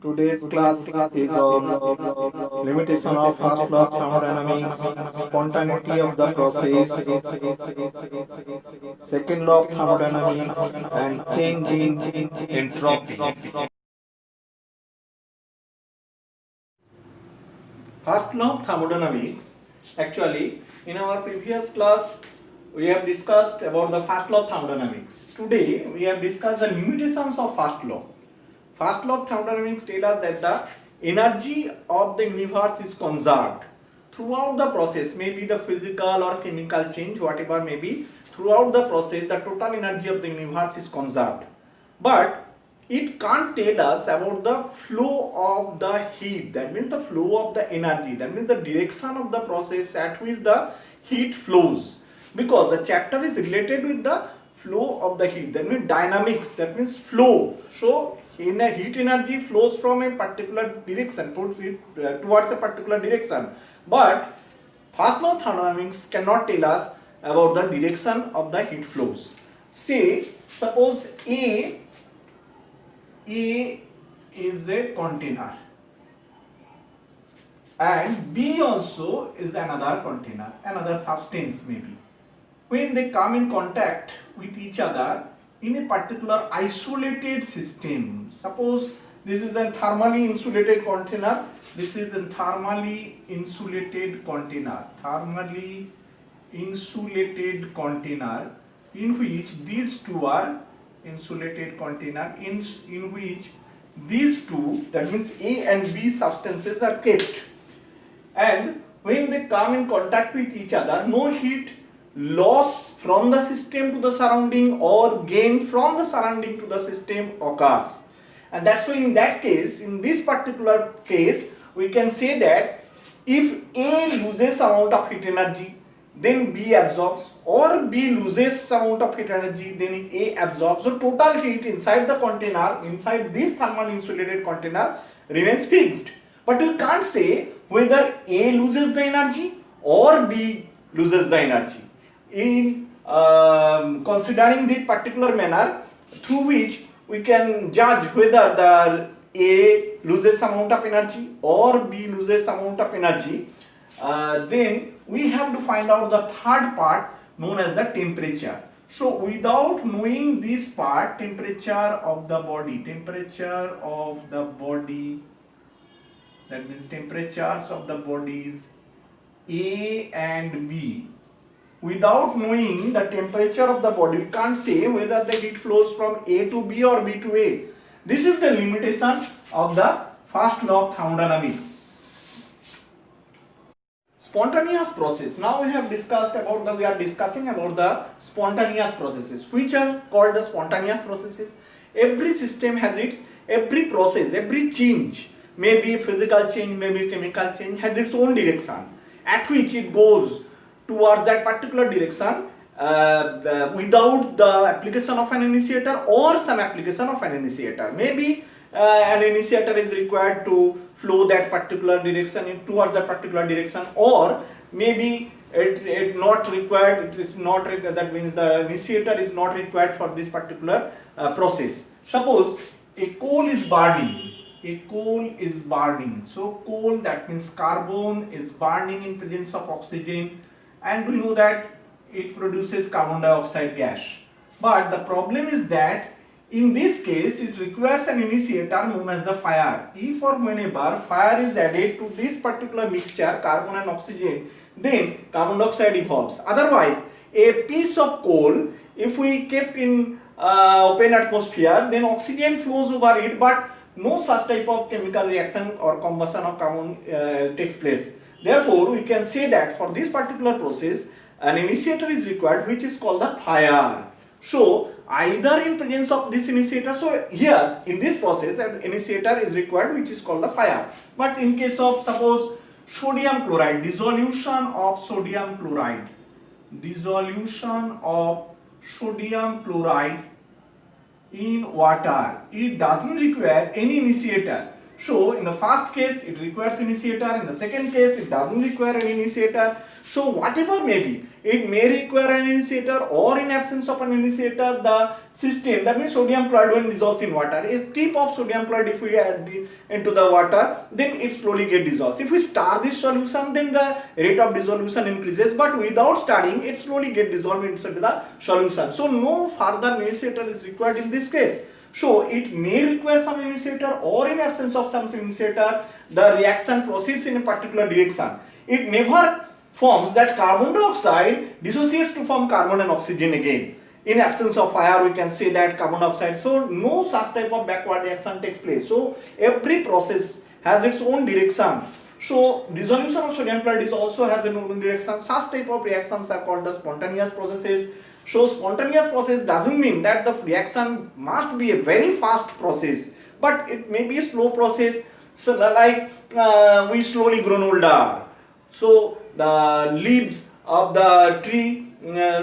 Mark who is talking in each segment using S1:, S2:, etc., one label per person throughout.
S1: Today's class is on limitation of first law of thermodynamics, spontaneity of the process, second law of thermodynamics, and change in entropy. First law of thermodynamics. Actually, in our previous class, we have discussed about the first law of thermodynamics. Today, we have discussed the limitations of first law. First law of thermodynamics tells us that the energy of the universe is conserved throughout the process, maybe the physical or chemical change, whatever may be, throughout the process, the total energy of the universe is conserved. But it can't tell us about the flow of the heat, that means the flow of the energy, that means the direction of the process at which the heat flows, because the chapter is related with the flow of the heat, that means dynamics, that means flow. So heat energy flows from a particular direction towards a particular direction, but first law of thermodynamics cannot tell us about the direction of the heat flows. Say suppose A is a container and B also is another container, another substance maybe. When they come in contact with each other in a particular isolated system, suppose this is a thermally insulated container, this is a thermally insulated container, in which these two are insulated container, in which these two, that means A and B substances are kept, and when they come in contact with each other, no heat loss from the system to the surrounding or gain from the surrounding to the system occurs. And that's why in that case, in this particular case, we can say that if A loses amount of heat energy, then B absorbs, or B loses amount of heat energy, then A absorbs. So total heat inside the container, inside this thermally insulated container, remains fixed. But we can't say whether A loses the energy or B loses the energy. In considering the particular manner through which we can judge whether the A loses amount of energy or B loses amount of energy, then we have to find out the third part known as the temperature. So without knowing this part, temperature of the body, that means temperatures of the bodies A and B, without knowing the temperature of the body, we can't say whether the heat flows from A to B or B to A. This is the limitation of the first law of thermodynamics. Spontaneous process. Now we are discussing about the spontaneous processes, which are called the spontaneous processes. Every system has every process, every change, maybe physical change, maybe chemical change, has its own direction at which it goes towards that particular direction without the application of an initiator or some application of an initiator. Maybe an initiator is required to flow that particular direction towards that particular direction, or maybe it is not required, that means the initiator is not required for this particular process. Suppose a coal is burning, so coal, that means carbon, is burning in presence of oxygen, and we know that it produces carbon dioxide gas. But the problem is that in this case it requires an initiator known as the fire. If or whenever fire is added to this particular mixture, carbon and oxygen, then carbon dioxide evolves. Otherwise, a piece of coal, if we kept in open atmosphere, then oxygen flows over it, but no such type of chemical reaction or combustion of carbon takes place. Therefore, we can say that for this particular process, an initiator is required, which is called the fire. So, either in presence of this initiator, so here in this process, an initiator is required, which is called the fire. But in case of suppose sodium chloride, dissolution of sodium chloride in water, it doesn't require any initiator. So in the first case it requires initiator, in the second case it doesn't require any initiator. So whatever may be, it may require an initiator, or in absence of an initiator, the system, that means sodium chloride when dissolves in water, a tip of sodium chloride if we add into the water, then it slowly get dissolves. If we stir this solution, then the rate of dissolution increases, but without stirring, it slowly get dissolved into the solution. So no further initiator is required in this case. So it may require some initiator, or in absence of some initiator, the reaction proceeds in a particular direction. It never forms that carbon dioxide dissociates to form carbon and oxygen again. In absence of fire, we can say that carbon dioxide. So no such type of backward reaction takes place. So every process has its own direction. So dissolution of sodium chloride is also has its own direction. Such type of reactions are called the spontaneous processes. So spontaneous process doesn't mean that the reaction must be a very fast process, but it may be a slow process. So like we slowly grown older, so the leaves of the tree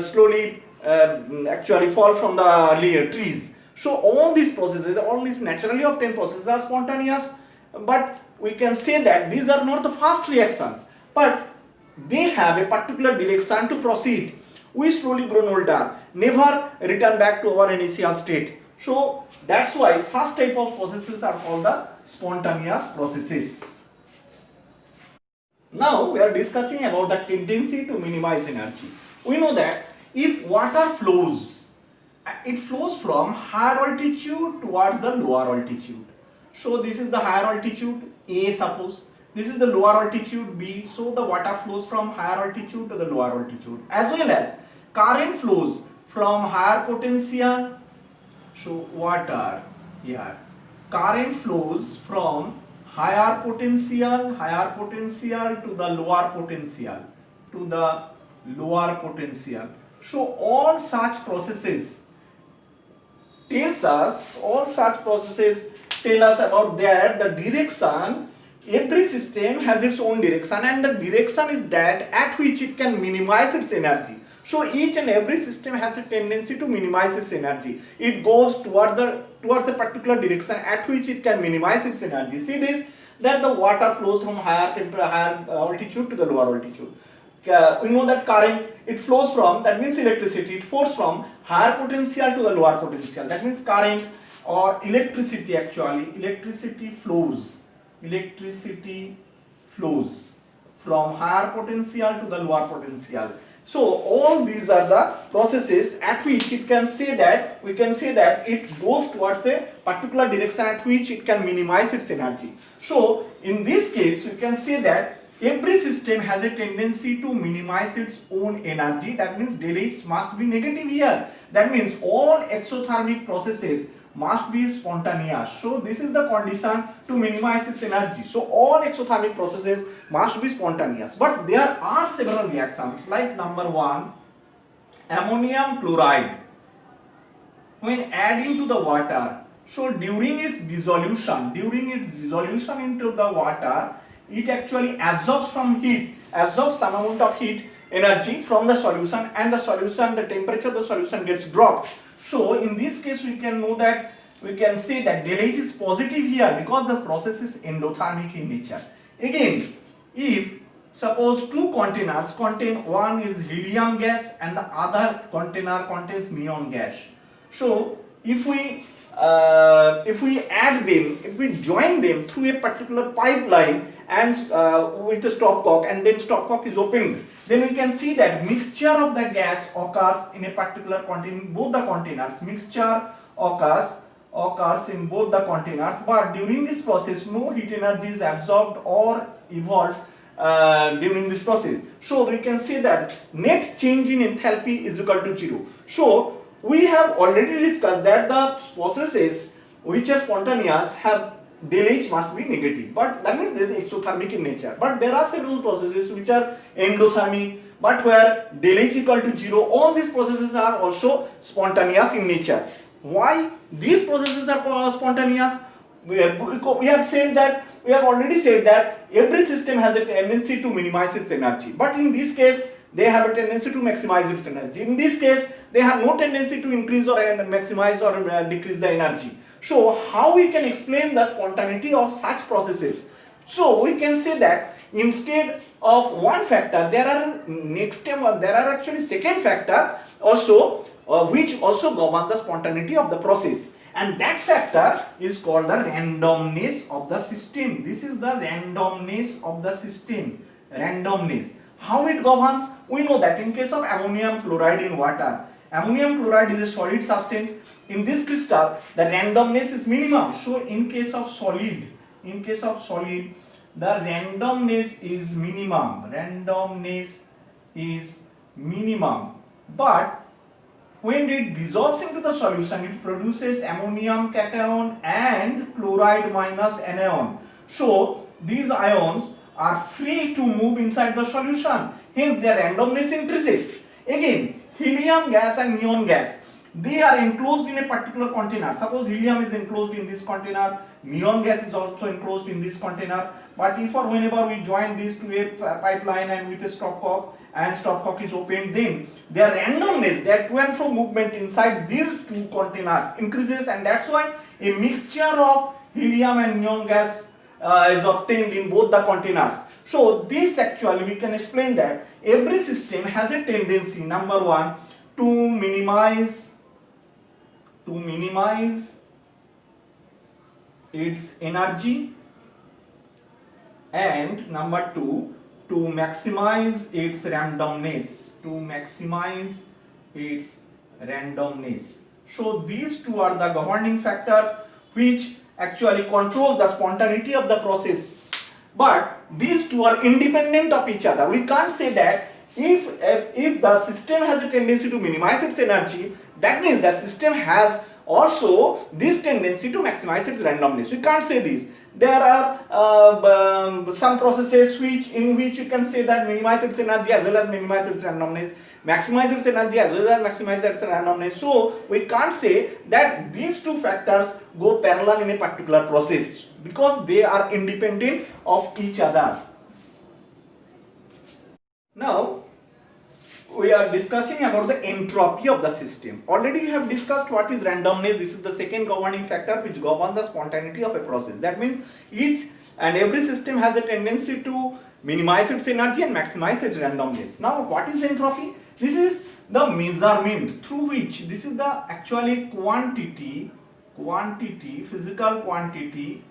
S1: slowly actually fall from the trees. So all these processes, all these naturally obtained processes are spontaneous, but we can say that these are not the fast reactions, but they have a particular direction to proceed. We slowly grown older, never return back to our initial state. So that's why such type of processes are called the spontaneous processes. Now we are discussing about the tendency to minimize energy. We know that if water flows, it flows from higher altitude towards the lower altitude. So this is the higher altitude A, suppose. This is the lower altitude B. So the water flows from higher altitude to the lower altitude. As well as current flows from higher potential. So water here. Current flows from higher potential to the lower potential, So all such processes tell us about that the direction. Every system has its own direction, and the direction is that at which it can minimize its energy. So each and every system has a tendency to minimize its energy. It goes towards a particular direction at which it can minimize its energy. See this, that the water flows from higher altitude to the lower altitude. We know that current, it flows from, that means electricity, it flows from higher potential to the lower potential. That means current or electricity, actually electricity flows from higher potential to the lower potential. So all these are the processes at which we can say that it goes towards a particular direction at which it can minimize its energy. So in this case we can say that every system has a tendency to minimize its own energy. That means del H must be negative here. That means all exothermic processes must be spontaneous. So this is the condition to minimize its energy. So all exothermic processes must be spontaneous. But there are several reactions, like number 1, ammonium chloride. When adding to the water, so during its dissolution into the water, it actually absorbs some amount of heat energy from the solution, and the temperature of the solution gets dropped. So in this case we can say that del H is positive here because the process is endothermic in nature. Again, if suppose two containers contain, one is helium gas and the other container contains neon gas. So if we join them through a particular pipeline and with the stopcock, and then stopcock is opened, then we can see that mixture of the gas occurs in a particular container, both the containers. Mixture occurs in both the containers, but during this process no heat energy is absorbed or evolved during this process. So we can say that net change in enthalpy is equal to 0. So we have already discussed that the processes which are spontaneous have del H must be negative, but that means they are exothermic in nature. But there are several processes which are endothermic, but where del H equal to 0. All these processes are also spontaneous in nature. Why these processes are spontaneous? We have already said that every system has a tendency to minimize its energy, but in this case they have a tendency to maximize its energy. In this case they have no tendency to increase or maximize or decrease the energy. So how we can explain the spontaneity of such processes? So we can say that instead of one factor, there are actually second factor also, which also governs the spontaneity of the process, and that factor is called the randomness of the system. This is the randomness of the system. Randomness. How it governs? We know that in case of ammonium chloride in water, ammonium chloride is a solid substance. In this crystal, the randomness is minimum. So in case of solid, the randomness is minimum. Randomness is minimum. But when it dissolves into the solution, it produces ammonium cation and chloride minus anion. So these ions are free to move inside the solution. Hence their randomness increases. Again, helium gas and neon gas, they are enclosed in a particular container. Suppose helium is enclosed in this container, neon gas is also enclosed in this container. But if or whenever we join these to a pipeline and with a stopcock, and stopcock is opened, then their randomness, their to and fro movement inside these two containers increases, and that's why a mixture of helium and neon gas is obtained in both the containers. So this actually we can explain that every system has a tendency, number one, to minimize its energy, and number two, to maximize its randomness. So these two are the governing factors which actually control the spontaneity of the process. But these two are independent of each other. We can't say that if the system has a tendency to minimize its energy, that means the system has also this tendency to maximize its randomness. We can't say this. There are some processes in which you can say that minimize its energy as well as minimize its randomness, maximize its energy as well as maximize its randomness. So we can't say that these two factors go parallel in a particular process, because they are independent of each other. Now we are discussing about the entropy of the system. Already we have discussed what is randomness. This is the second governing factor which governs the spontaneity of a process. That means each and every system has a tendency to minimize its energy and maximize its randomness. Now what is entropy? This is the measurement through which, this is the actually quantity, physical quantity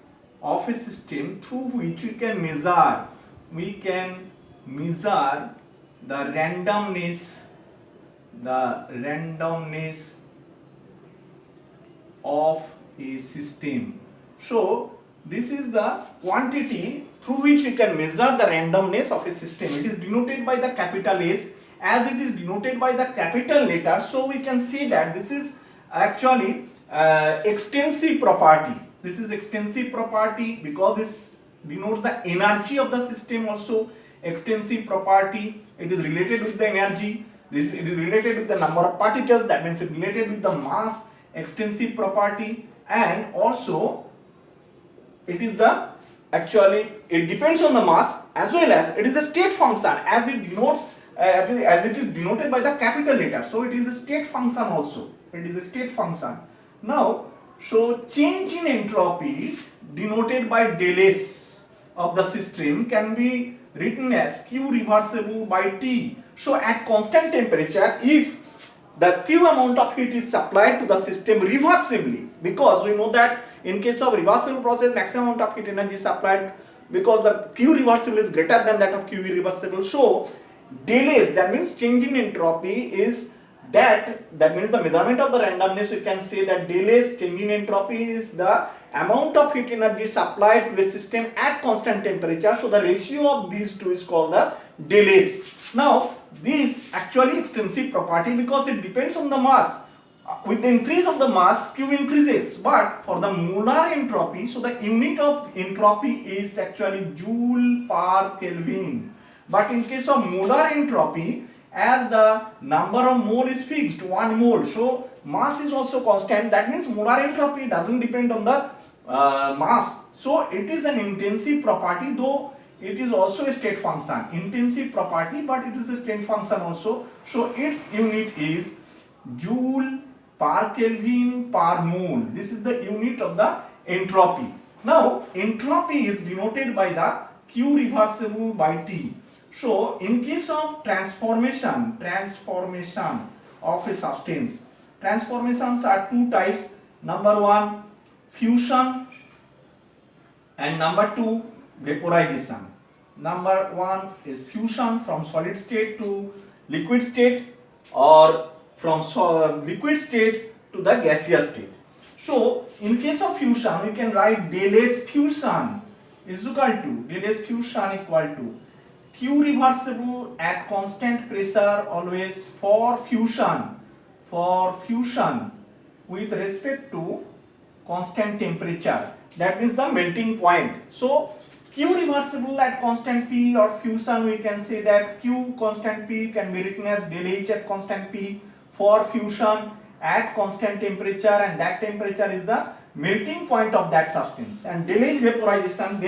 S1: of a system through which we can measure the randomness of a system. So this is the quantity through which we can measure the randomness of a system. It is denoted by the capital S. As it is denoted by the capital letter, so we can see that this is actually extensive property. This is extensive property because this denotes the energy of the system also. Extensive property, it is related with the energy. It is related with the number of particles, that means it is related with the mass. Extensive property, and also it is the actually it depends on the mass, as well as it is a state function, as it denotes as it is denoted by the capital letter. So it is a state function also. It is a state function. Now, so change in entropy denoted by del S of the system can be written as Q reversible by T. So at constant temperature, if the Q amount of heat is supplied to the system reversibly, because we know that in case of reversible process, maximum amount of heat energy is supplied because the Q reversible is greater than that of Q irreversible. So del S, that means change in entropy, is that means the measurement of the randomness. We can say that del S, change in entropy, is the amount of heat energy supplied to a system at constant temperature. So the ratio of these two is called the del S. Now this actually extensive property because it depends on the mass. With the increase of the mass, Q increases. But for the molar entropy, so the unit of entropy is actually joule per Kelvin. But in case of molar entropy, as the number of mole is fixed, 1 mole, so mass is also constant. That means molar entropy doesn't depend on the mass. So it is an intensive property, though it is also a state function. Intensive property, but it is a state function also. So its unit is joule per Kelvin per mole. This is the unit of the entropy. Now entropy is denoted by the Q reversible by T. So in case of transformation of a substance, transformations are two types. Number one, fusion, and number two, vaporization. Number one is fusion from solid state to liquid state, or from liquid state to the gaseous state. So in case of fusion, we can write del S fusion is equal to Q reversible at constant pressure always for fusion with respect to constant temperature, that means the melting point. So Q reversible at constant P or fusion, we can say that Q constant P can be written as del H at constant P for fusion at constant temperature, and that temperature is the melting point of that substance. And del S vaporization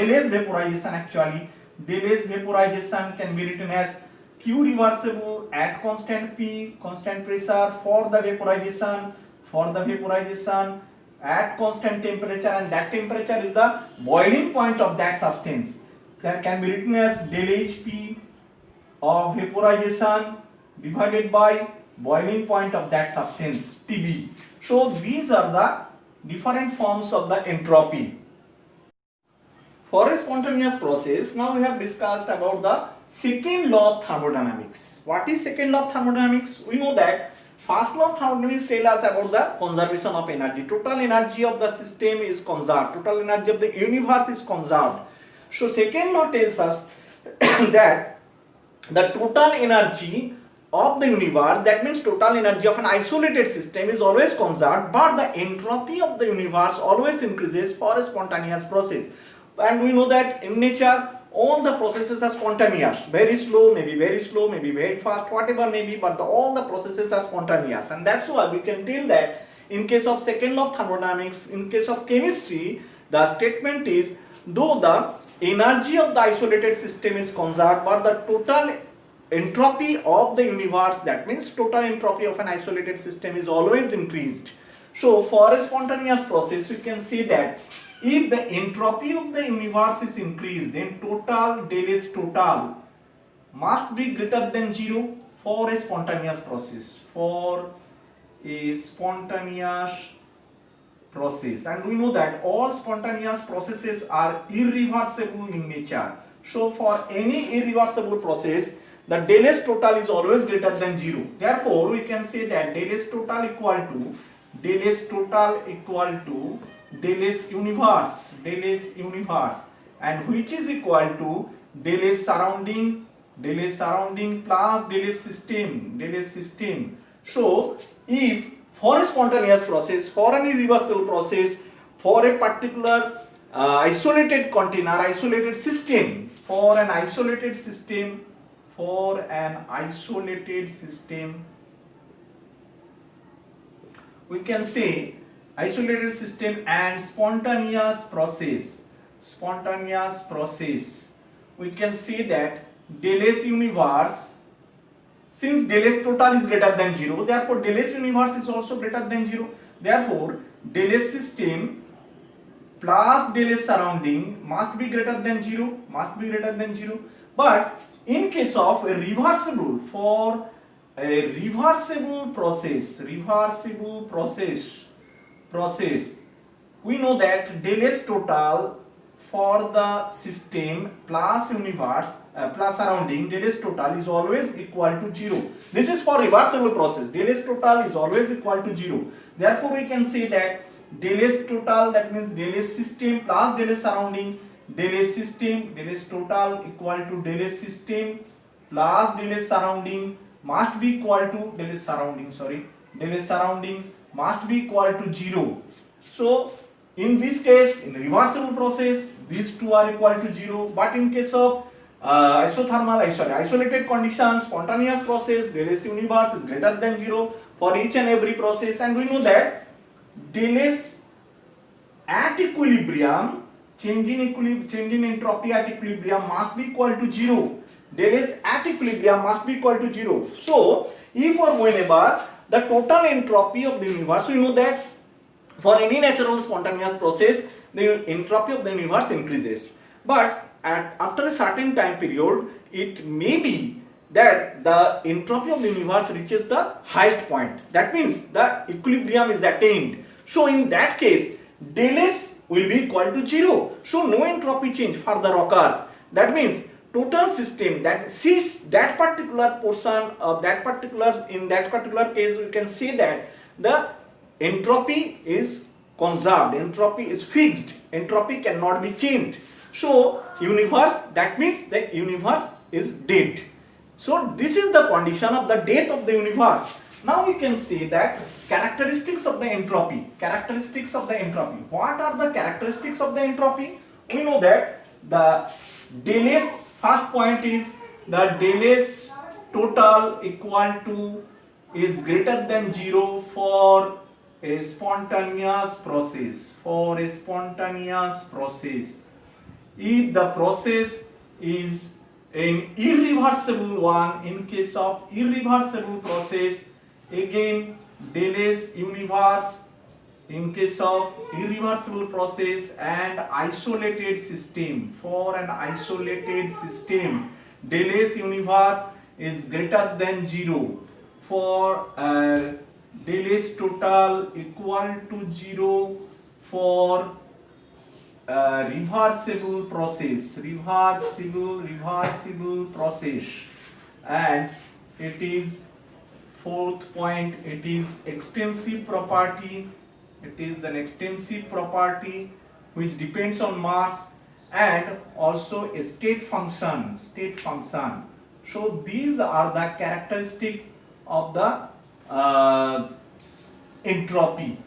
S1: can be written as Q reversible at constant P, constant pressure for the vaporization at constant temperature, and that temperature is the boiling point of that substance. That can be written as del HP of vaporization divided by boiling point of that substance, TB. So these are the different forms of the entropy. For a spontaneous process, now we have discussed about the second law of thermodynamics. What is second law of thermodynamics? We know that first law of thermodynamics tells us about the conservation of energy. Total energy of the system is conserved. Total energy of the universe is conserved. So second law tells us that the total energy of the universe, that means total energy of an isolated system, is always conserved, but the entropy of the universe always increases for a spontaneous process. And we know that in nature all the processes are spontaneous, very slow, maybe very fast, whatever may be, but all the processes are spontaneous. And that's why we can tell that in case of second law of thermodynamics, in case of chemistry, the statement is, though the energy of the isolated system is conserved, but the total entropy of the universe, that means total entropy of an isolated system, is always increased. So for a spontaneous process, we can say that if the entropy of the universe is increased, then total del S total must be greater than 0 for a spontaneous process. And we know that all spontaneous processes are irreversible in nature. So for any irreversible process, the del S total is always greater than 0. Therefore, we can say that del S total equal to del S universe, and which is equal to del S surrounding plus del S system. So if for a spontaneous process, for an irreversible process, for a particular isolated container, isolated system, for an isolated system, we can say isolated system and spontaneous process, we can say that del S universe, since del S total is greater than 0, therefore del S universe is also greater than 0. Therefore del S system plus del S surrounding must be greater than 0, But in case of a reversible process, we know that del S total for the system plus universe plus surrounding, del S total is always equal to 0. This is for reversible process. Del S total is always equal to 0. Therefore, we can say that del S total, that means del S system plus del S surrounding, del S total equal to del S system plus del S surrounding must be equal to del S surrounding must be equal to 0. So in this case, in reversible process, these two are equal to 0, but in case of isolated conditions, spontaneous process, del S universe is greater than 0 for each and every process. And we know that del S at equilibrium, change in entropy at equilibrium must be equal to 0. Del S at equilibrium must be equal to 0. So if or whenever the total entropy of the universe, we know that for any natural spontaneous process, the entropy of the universe increases. But after a certain time period, it may be that the entropy of the universe reaches the highest point. That means the equilibrium is attained. So in that case, del S will be equal to 0. So no entropy change further occurs. That means total system that sees that particular portion of that particular, in that particular case we can say that the entropy is conserved, entropy is fixed, entropy cannot be changed. So universe, that means the universe is dead. So this is the condition of the death of the universe. Now we can say that characteristics of the entropy. Characteristics of the entropy. What are the characteristics of the entropy? We know that the del S, first point is the del S total equal to is greater than 0 for a spontaneous process. For a spontaneous process. If the process is an irreversible one, in case of irreversible process, again del S universe, in case of irreversible process and isolated system, for an isolated system, del S universe is greater than 0 for del S total equal to 0 for reversible process, reversible process, and it is fourth point, it is extensive property. It is an extensive property which depends on mass and also a state function, So these are the characteristics of the entropy.